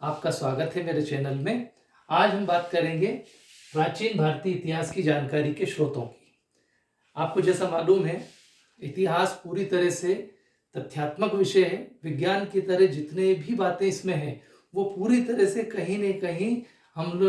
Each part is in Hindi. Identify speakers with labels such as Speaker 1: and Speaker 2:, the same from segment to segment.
Speaker 1: आपका स्वागत है मेरे चैनल में। आज हम बात करेंगे प्राचीन भारतीय इतिहास की जानकारी के स्रोतों की। आपको जैसा मालूम है, इतिहास पूरी तरह से तथ्यात्मक विषय है। विज्ञान की तरह जितने भी बातें इसमें हैं, वो पूरी तरह से कहीं न कहीं हम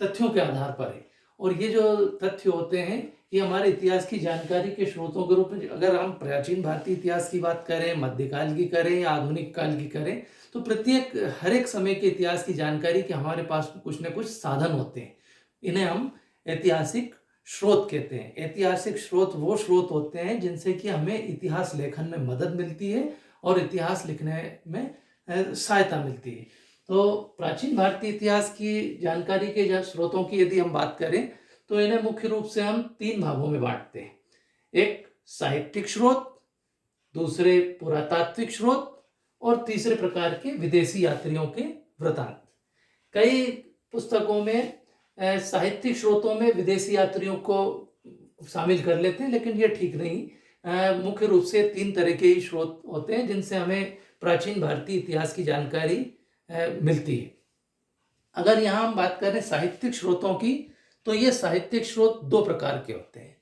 Speaker 1: तथ्यों के आधार पर है। और ये जो तथ्य होते हैं, ये हमारे इतिहास की जानकारी के स्रोतों के रूप में, अगर हम प्राचीन भारतीय इतिहास की बात करें, मध्यकाल की करें या आधुनिक काल की करें, तो प्रत्येक हर एक समय के इतिहास की जानकारी के हमारे पास कुछ न कुछ साधन होते हैं। इन्हें हम ऐतिहासिक स्रोत कहते हैं। ऐतिहासिक स्रोत वो स्रोत होते हैं जिनसे कि हमें इतिहास लेखन में मदद मिलती है और इतिहास लिखने में सहायता मिलती है। तो प्राचीन भारतीय इतिहास की जानकारी के स्रोतों की यदि हम बात करें, तो इन्हें मुख्य रूप से हम 3 भागों में बांटते हैं। एक साहित्यिक स्रोत, दूसरे पुरातात्विक स्रोत और तीसरे प्रकार के विदेशी यात्रियों के वृतांत। कई पुस्तकों में साहित्यिक स्रोतों में विदेशी यात्रियों को शामिल कर लेते हैं, लेकिन ये ठीक नहीं। मुख्य रूप से 3 तरह के ही स्रोत होते हैं जिनसे हमें प्राचीन भारतीय इतिहास की जानकारी मिलती है। अगर यहाँ हम बात करें साहित्यिक स्रोतों की, तो ये साहित्यिक स्रोत 2 प्रकार के होते हैं।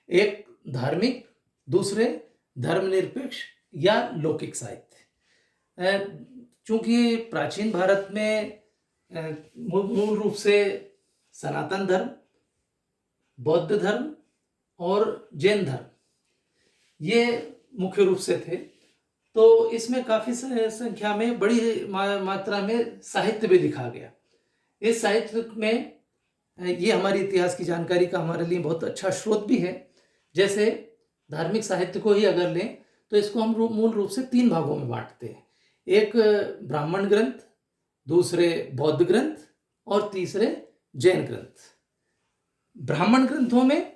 Speaker 1: एक धार्मिक, दूसरे धर्मनिरपेक्ष या लौकिक साहित्य। चूंकि प्राचीन भारत में मूल रूप से सनातन धर्म, बौद्ध धर्म और जैन धर्म ये मुख्य रूप से थे, तो इसमें काफ़ी संख्या में बड़ी मात्रा में साहित्य भी लिखा गया। इस साहित्य में ये हमारी इतिहास की जानकारी का हमारे लिए बहुत अच्छा स्रोत भी है। जैसे धार्मिक साहित्य को ही अगर लें, तो इसको हम मूल रूप से 3 भागों में बांटते हैं। एक ब्राह्मण ग्रंथ, दूसरे बौद्ध ग्रंथ और तीसरे जैन ग्रंथ। ब्राह्मण ग्रंथों में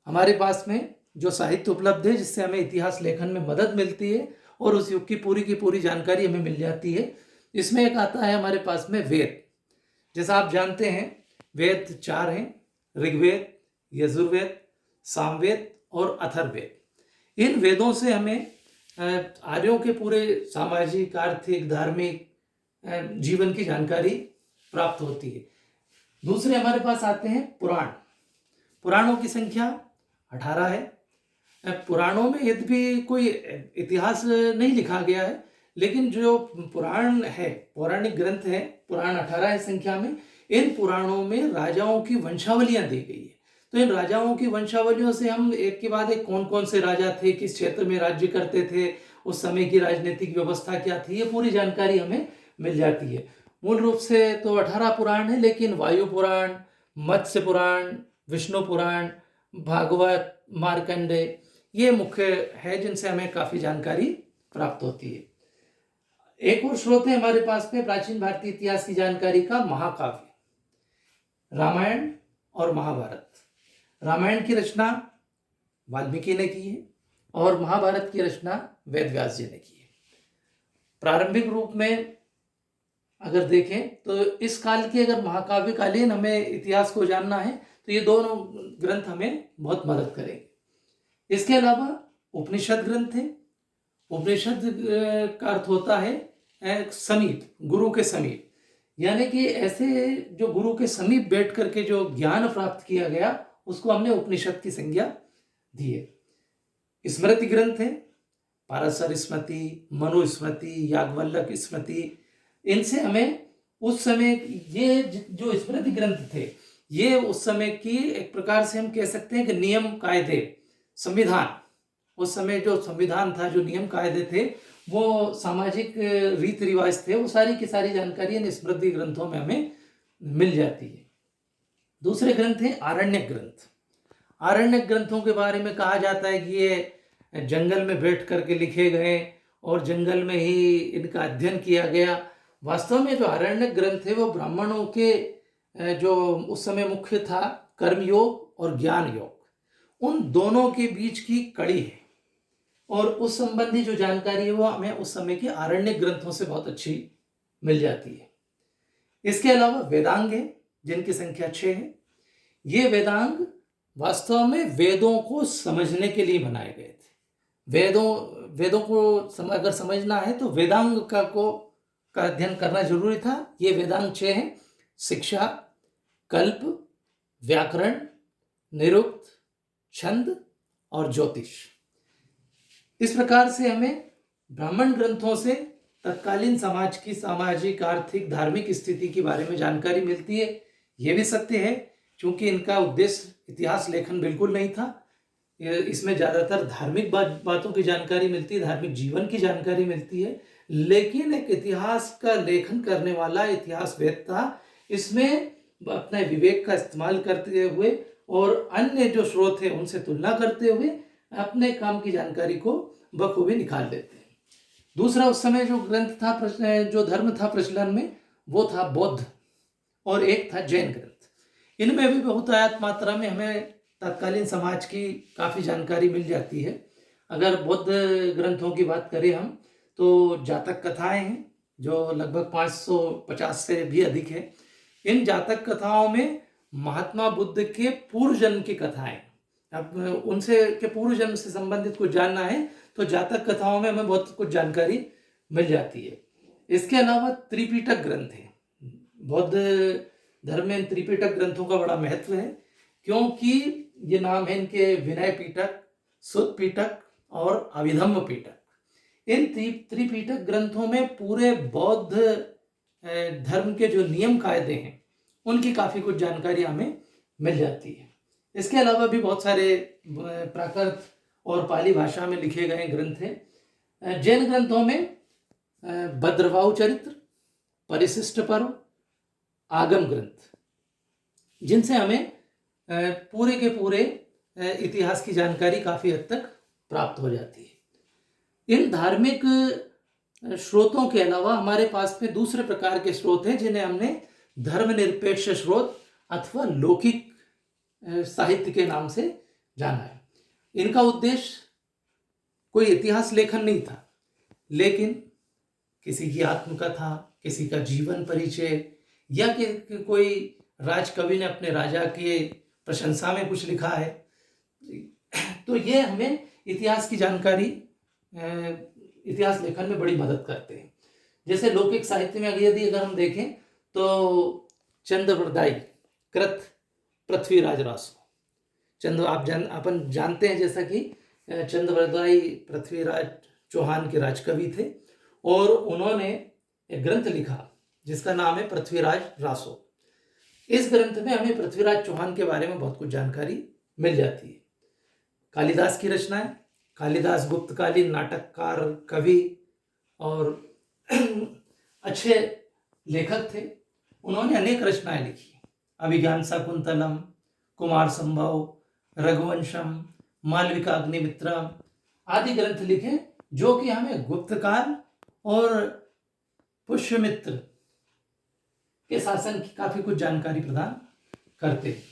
Speaker 1: हमारे पास में जो साहित्य उपलब्ध है, जिससे हमें इतिहास लेखन में मदद मिलती है और उस युग की पूरी जानकारी हमें मिल जाती है। इसमें एक आता है हमारे पास में वेद। जैसा आप जानते हैं, वेद 4 हैं: ऋग्वेद, यजुर्वेद, सामवेद और अथर्ववेद। इन वेदों से हमें आर्यों के पूरे सामाजिक, आर्थिक, धार्मिक जीवन की जानकारी प्राप्त होती है। दूसरे हमारे पास आते हैं पुराण। पुराणों की संख्या 18 है। पुराणों में यद्यपि कोई इतिहास नहीं लिखा गया है, लेकिन जो पुराण है, पौराणिक ग्रंथ है, पुराण 18 है संख्या में। इन पुराणों में राजाओं की वंशावलियां दी गई है। तो इन राजाओं की वंशावलियों से हम एक के बाद एक कौन कौन से राजा थे, किस क्षेत्र में राज्य करते थे, उस समय की राजनीतिक व्यवस्था क्या थी, ये पूरी जानकारी हमें मिल जाती है। मूल रूप से तो 18 पुराण है, लेकिन वायु पुराण, मत्स्य पुराण, विष्णु पुराण, भागवत, मार्कंडेय ये मुख्य है जिनसे हमें काफ़ी जानकारी प्राप्त होती है। एक और स्रोत है हमारे पास में प्राचीन भारतीय इतिहास की जानकारी का, महाकाव्य। रामायण और महाभारत। रामायण की रचना वाल्मीकि ने की है और महाभारत की रचना वेद व्यास जी ने की है। प्रारंभिक रूप में अगर देखें तो इस काल के, अगर महाकाव्यकालीन हमें इतिहास को जानना है, तो ये दोनों ग्रंथ हमें बहुत मदद करेंगे। इसके अलावा उपनिषद ग्रंथ है। उपनिषद का अर्थ होता है समीप, गुरु के समीप, यानी कि ऐसे जो गुरु के समीप बैठ करके जो ज्ञान प्राप्त किया गया, उसको हमने उपनिषद की संज्ञा दी है। स्मृति ग्रंथ है, पाराशर स्मृति, मनुस्मृति, याज्ञवल्क्य स्मृति। इनसे हमें उस समय, ये जो स्मृति ग्रंथ थे, ये उस समय की एक प्रकार से हम कह सकते हैं कि नियम कायदे, संविधान, उस समय जो संविधान था, जो नियम कायदे थे, वो सामाजिक रीति रिवाज थे, वो सारी की सारी जानकारी इन स्मृति ग्रंथों में हमें मिल जाती है। दूसरे ग्रंथ हैं आरण्यक ग्रंथ। आरण्यक ग्रंथों के बारे में कहा जाता है कि ये जंगल में बैठ करके लिखे गए और जंगल में ही इनका अध्ययन किया गया। वास्तव में जो आरण्यक ग्रंथ है, वो ब्राह्मणों के जो उस समय मुख्य था, कर्मयोग और ज्ञान योग, उन दोनों के बीच की कड़ी है और उस संबंधी जो जानकारी है वो हमें उस समय के आरण्यक ग्रंथों से बहुत अच्छी मिल जाती है। इसके अलावा वेदांग है, जिनकी संख्या 6 है। ये वेदांग वास्तव में वेदों को समझने के लिए बनाए गए थे। वेदों को अगर समझना है तो वेदांग को का अध्ययन करना जरूरी था। ये वेदांग 6 हैं: शिक्षा, कल्प, व्याकरण, निरुक्त, छंद और ज्योतिष। इस प्रकार से हमें ब्राह्मण ग्रंथों से तत्कालीन समाज की सामाजिक, आर्थिक, धार्मिक स्थिति के बारे में जानकारी मिलती है। ये भी सत्य है क्योंकि इनका उद्देश्य इतिहास लेखन बिल्कुल नहीं था। इसमें ज़्यादातर धार्मिक बातों की जानकारी मिलती है, धार्मिक जीवन की जानकारी मिलती है, लेकिन एक इतिहास का लेखन करने वाला इतिहासवेद था। इसमें अपने विवेक का इस्तेमाल करते हुए और अन्य जो स्रोत है उनसे तुलना करते हुए अपने काम की जानकारी को बखूबी निकाल लेते हैं। दूसरा उस समय जो ग्रंथ था, जो धर्म था प्रचलन में, वो था बौद्ध और एक था जैन ग्रंथ। इनमें भी बहुत आयत मात्रा में हमें तत्कालीन समाज की काफ़ी जानकारी मिल जाती है। अगर बौद्ध ग्रंथों की बात करें हम, तो जातक कथाएं हैं जो लगभग 550 से भी अधिक है। इन जातक कथाओं में महात्मा बुद्ध के पूर्व जन्म की कथाएं, अब उनसे के पूर्व जन्म से संबंधित कुछ जानना है तो जातक कथाओं में हमें बहुत कुछ जानकारी मिल जाती है। इसके अलावा त्रिपिटक ग्रंथ है। बौद्ध धर्म में त्रिपिटक ग्रंथों का बड़ा महत्व है क्योंकि ये नाम है इनके: विनय पिटक, सुत्त पिटक और अभिधम्म पिटक। इन त्रिपिटक ग्रंथों में पूरे बौद्ध धर्म के जो नियम कायदे हैं उनकी काफ़ी कुछ जानकारी हमें मिल जाती है। इसके अलावा भी बहुत सारे प्राकृत और पाली भाषा में लिखे गए ग्रंथ हैं। जैन ग्रंथों में भद्रवाहु चरित्र, परिशिष्ट पर्व, आगम ग्रंथ, जिनसे हमें पूरे के पूरे इतिहास की जानकारी काफ़ी हद तक प्राप्त हो जाती है। इन धार्मिक स्रोतों के अलावा हमारे पास में दूसरे प्रकार के स्रोत हैं जिन्हें हमने धर्मनिरपेक्ष स्रोत अथवा लौकिक साहित्य के नाम से जाना है। इनका उद्देश्य कोई इतिहास लेखन नहीं था, लेकिन किसी की आत्मकथा, किसी का जीवन परिचय या कि कोई राजकवि ने अपने राजा के प्रशंसा में कुछ लिखा है, तो ये हमें इतिहास की जानकारी, इतिहास लेखन में बड़ी मदद करते हैं। जैसे लौकिक साहित्य में अगर हम देखें तो चंद्रवरदाई कृत पृथ्वीराज रासो। अपन जानते हैं जैसा कि चंद्रवरदाई पृथ्वीराज चौहान के राजकवि थे और उन्होंने एक ग्रंथ लिखा जिसका नाम है पृथ्वीराज रासो। इस ग्रंथ में हमें पृथ्वीराज चौहान के बारे में बहुत कुछ जानकारी मिल जाती है। कालिदास की रचनाएं, कालिदास गुप्तकालीन नाटककार, कवि और अच्छे लेखक थे। उन्होंने अनेक रचनाएं लिखी: अभिज्ञान शाकुंतलम, कुमार संभव, रघुवंशम, मालविका अग्निमित्रम आदि ग्रंथ लिखे जो कि हमें गुप्तकाल और पुष्यमित्र के शासन की काफी कुछ जानकारी प्रदान करते हैं।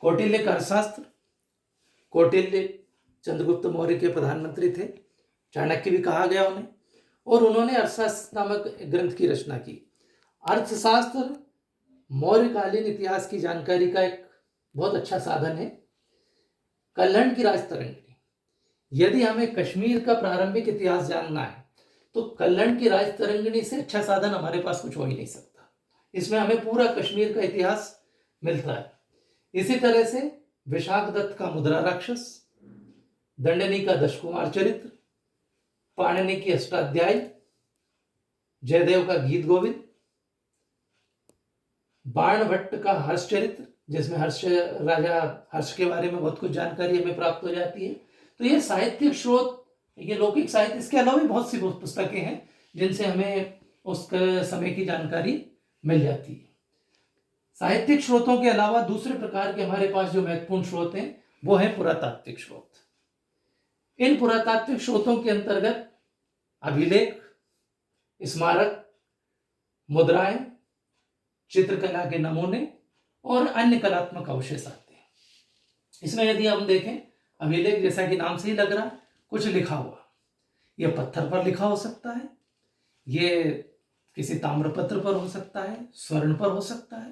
Speaker 1: कौटिल्य का अर्थशास्त्र, कौटिल्य चंद्रगुप्त मौर्य के प्रधानमंत्री थे, चाणक्य भी कहा गया उन्हें, और उन्होंने अर्थशास्त्र नामक ग्रंथ की रचना की। अर्थशास्त्र मौर्यकालीन इतिहास की जानकारी का एक बहुत अच्छा साधन है। कल्हण की राजतरंगिणी, यदि हमें कश्मीर का प्रारंभिक इतिहास जानना है तो कल्हण की राजतरंगिणी से अच्छा साधन हमारे पास कुछ हो ही नहीं सकता। इसमें हमें पूरा कश्मीर का इतिहास मिलता है। इसी तरह से विशाखदत्त का मुद्रा राक्षस, दंडनी का दशकुमार चरित्र, पाणिनि की अष्टाध्यायी, जयदेव का गीत गोविंद, बाणभट्ट का हर्ष चरित्र जिसमें राजा हर्ष के बारे में बहुत कुछ जानकारी हमें प्राप्त हो जाती है। तो ये साहित्यिक स्रोत, ये लौकिक साहित्य, इसके अलावा भी बहुत सी पुस्तकें हैं जिनसे हमें उस समय की जानकारी मिल जाती है। साहित्यिक स्रोतों के अलावा दूसरे प्रकार के हमारे पास जो महत्वपूर्ण स्रोत हैं वो है पुरातात्विक स्रोत। इन पुरातात्विक स्रोतों के अंतर्गत अभिलेख, स्मारक, मुद्राएं, चित्रकला के नमूने और अन्य कलात्मक अवशेष आते हैं। इसमें यदि हम देखें, अभिलेख जैसा कि नाम से ही लग रहा, कुछ लिखा हुआ, यह पत्थर पर लिखा हो सकता है, ये किसी ताम्रपत्र पर हो सकता है, स्वर्ण पर हो सकता है।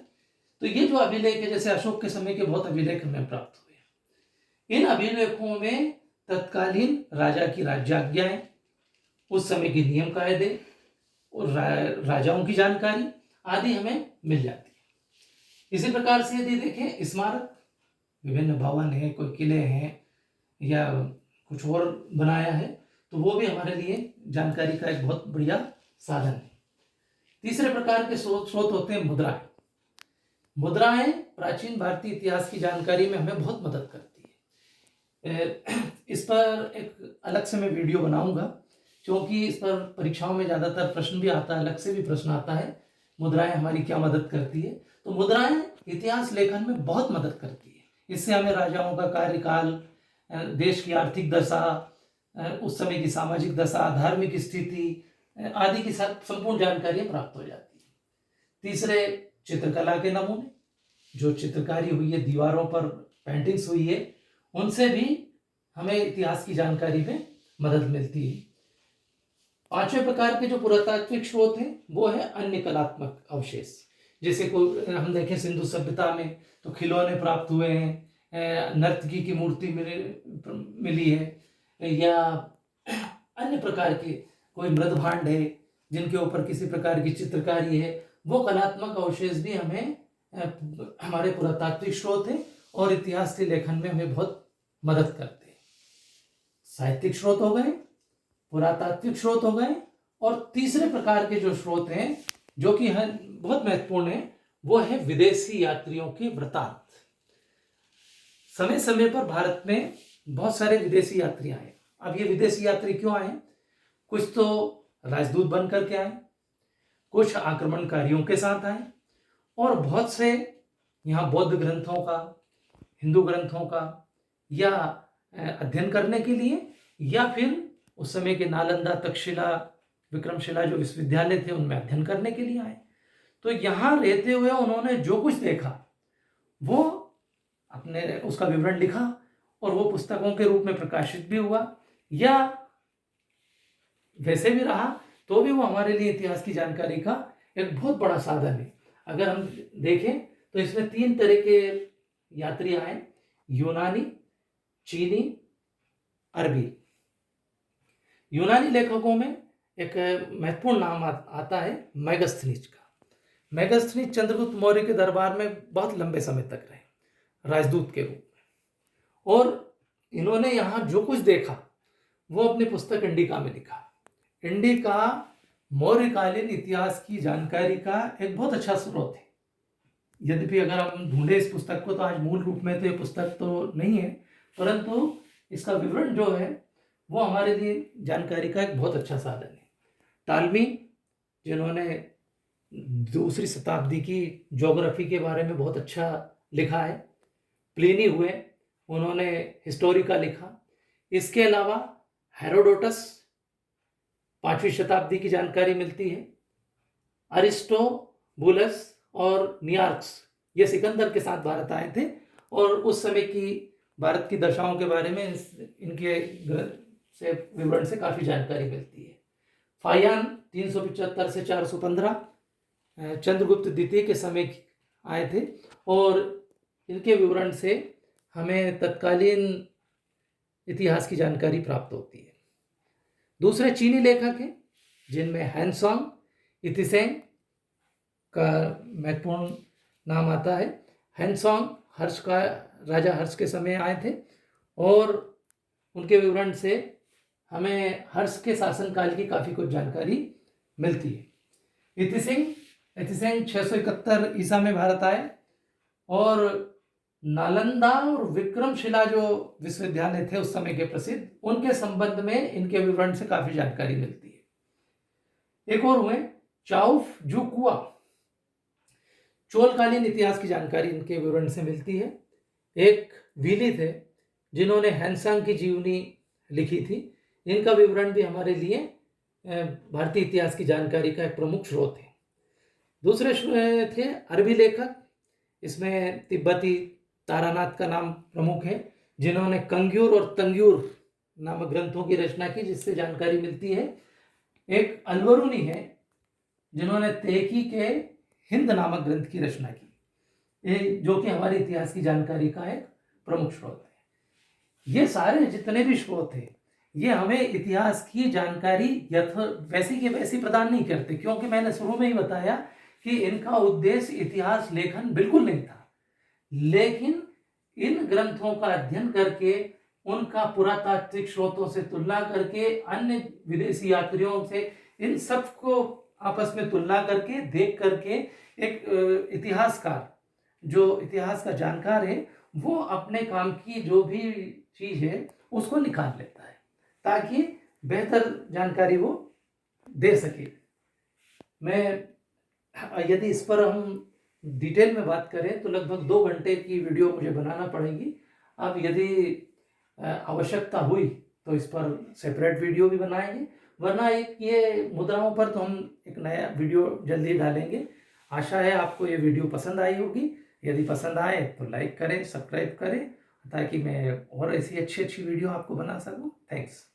Speaker 1: तो ये जो अभिलेख है, जैसे अशोक के समय के बहुत अभिलेख हमें प्राप्त हुए। इन अभिलेखों में तत्कालीन राजा की राज्याज्ञाएं, उस समय के नियम कायदे, और राजाओं की जानकारी आदि हमें मिल जाती है। इसी प्रकार से यदि देखें स्मारक, विभिन्न भवन हैं, कोई किले हैं या कुछ और बनाया है, तो वो भी हमारे लिए जानकारी का एक बहुत बढ़िया साधन है। तीसरे प्रकार के स्रोत होते हैं मुद्राएं। मुद्राएं प्राचीन भारतीय इतिहास की जानकारी में हमें बहुत मदद करती है। इस पर एक अलग से मैं वीडियो बनाऊंगा, क्योंकि इस पर परीक्षाओं में ज़्यादातर प्रश्न भी आता है, अलग से भी प्रश्न आता है, मुद्राएं हमारी क्या मदद करती है। तो मुद्राएं इतिहास लेखन में बहुत मदद करती है। इससे हमें राजाओं का कार्यकाल, देश की आर्थिक दशा, उस समय की सामाजिक दशा, धार्मिक स्थिति आदि की संपूर्ण जानकारियां प्राप्त हो जाती है। तीसरे, चित्रकला के नमूने, जो चित्रकारी हुई है, दीवारों पर पेंटिंग्स हुई है, उनसे भी हमें इतिहास की जानकारी में मदद मिलती है। पांचवें प्रकार के जो पुरातात्विक स्रोत हैं वो है अन्य कलात्मक अवशेष। जैसे कोई हम देखें सिंधु सभ्यता में तो खिलौने प्राप्त हुए हैं, नर्तकी की मूर्ति मिली है, या अन्य प्रकार के कोई मृदभांड है जिनके ऊपर किसी प्रकार की चित्रकारी है, वो कलात्मक अवशेष भी हमें हमारे पुरातात्विक स्रोत हैं और इतिहास के लेखन में हमें बहुत मदद करते हैं। साहित्यिक स्रोत हो गए, पुरातात्विक स्रोत हो गए, और तीसरे प्रकार के जो स्रोत हैं जो कि बहुत महत्वपूर्ण है, वो है विदेशी यात्रियों के वृत्तांत। समय समय पर भारत में बहुत सारे विदेशी यात्री आए। अब ये विदेशी यात्री क्यों आए? कुछ तो राजदूत बन करके आए, कुछ आक्रमणकारियों के साथ आए, और बहुत से यहाँ बौद्ध ग्रंथों का, हिंदू ग्रंथों का या अध्ययन करने के लिए, या फिर उस समय के नालंदा, तक्षशिला, विक्रमशिला जो विश्वविद्यालय थे उनमें अध्ययन करने के लिए आए। तो यहाँ रहते हुए उन्होंने जो कुछ देखा वो अपने उसका विवरण लिखा, और वो पुस्तकों के रूप में प्रकाशित भी हुआ, या वैसे भी रहा तो भी वो हमारे लिए इतिहास की जानकारी का एक बहुत बड़ा साधन है। अगर हम देखें तो इसमें 3 तरह के यात्री आए, यूनानी, चीनी, अरबी। यूनानी लेखकों में एक महत्वपूर्ण नाम आता है मेगास्थनीज का। मेगास्थनीज चंद्रगुप्त मौर्य के दरबार में बहुत लंबे समय तक रहे राजदूत के रूप में, और इन्होंने यहाँ जो कुछ देखा वो अपनी पुस्तक इंडिका में लिखा। इंडिका मौर्यकालीन इतिहास की जानकारी का एक बहुत अच्छा स्रोत है। यद्यपि अगर हम ढूंढे इस पुस्तक को तो आज मूल रूप में तो ये पुस्तक तो नहीं है, परंतु इसका विवरण जो है वो हमारे लिए जानकारी का एक बहुत अच्छा साधन है। टालमी, जिन्होंने 2री शताब्दी की ज्योग्राफी के बारे में बहुत अच्छा लिखा है। प्लिनी हुए, उन्होंने हिस्टोरिका लिखा। इसके अलावा हेरोडोटस, 5वीं शताब्दी की जानकारी मिलती है। अरिस्टोबुलस और नियार्क्स, ये सिकंदर के साथ भारत आए थे, और उस समय की भारत की दशाओं के बारे में इनके से विवरण से काफ़ी जानकारी मिलती है। फायान 375 से 415 चंद्रगुप्त द्वितीय के समय आए थे, और इनके विवरण से हमें तत्कालीन इतिहास की जानकारी प्राप्त होती है। दूसरे चीनी लेखक हैं जिनमें हैंसोंग, इतिसेंग का महत्वपूर्ण नाम आता है। हैंसोंग हर्ष का, राजा हर्ष के समय आए थे, और उनके विवरण से हमें हर्ष के शासनकाल की काफ़ी कुछ जानकारी मिलती है। इतिसेंग 671 ईसा में भारत आए, और नालंदा और विक्रमशिला जो विश्वविद्यालय थे उस समय के प्रसिद्ध, उनके संबंध में इनके विवरण से काफ़ी जानकारी मिलती है। एक और हुए चाउफ जुकुआ, चोलकालीन इतिहास की जानकारी इनके विवरण से मिलती है। एक वीली थे जिन्होंने हैंसोंग की जीवनी लिखी थी, इनका विवरण भी हमारे लिए भारतीय इतिहास की जानकारी का एक प्रमुख स्रोत है। दूसरे थे अरबी लेखक, इसमें तिब्बती तारानाथ का नाम प्रमुख है, जिन्होंने कंग्यूर और तंग्यूर नामक ग्रंथों की रचना की, जिससे जानकारी मिलती है। एक अलवरुनी है जिन्होंने तेकी के हिंद नामक ग्रंथ की रचना की, जो कि हमारे इतिहास की जानकारी का एक प्रमुख स्रोत है। ये सारे जितने भी स्रोत हैं ये हमें इतिहास की जानकारी वैसी की वैसी प्रदान नहीं करते, क्योंकि मैंने शुरू में ही बताया कि इनका उद्देश्य इतिहास लेखन बिल्कुल नहीं था। लेकिन इन ग्रंथों का अध्ययन करके, उनका पुरातात्विक स्रोतों से तुलना करके, अन्य विदेशी यात्रियों से इन सब को आपस में तुलना करके, देख करके एक इतिहासकार, जो इतिहास का जानकार है, वो अपने काम की जो भी चीज है उसको निकाल लेता है ताकि बेहतर जानकारी वो दे सके। मैं यदि इस पर हम डिटेल में बात करें तो लगभग 2 घंटे की वीडियो मुझे बनाना पड़ेगी। अब यदि आवश्यकता हुई तो इस पर सेपरेट वीडियो भी बनाएंगे, वरना एक ये मुद्राओं पर तो हम एक नया वीडियो जल्दी डालेंगे। आशा है आपको ये वीडियो पसंद आई होगी। यदि पसंद आए तो लाइक करें, सब्सक्राइब करें, ताकि मैं और ऐसी अच्छी अच्छी वीडियो आपको बना सकूं। थैंक्स।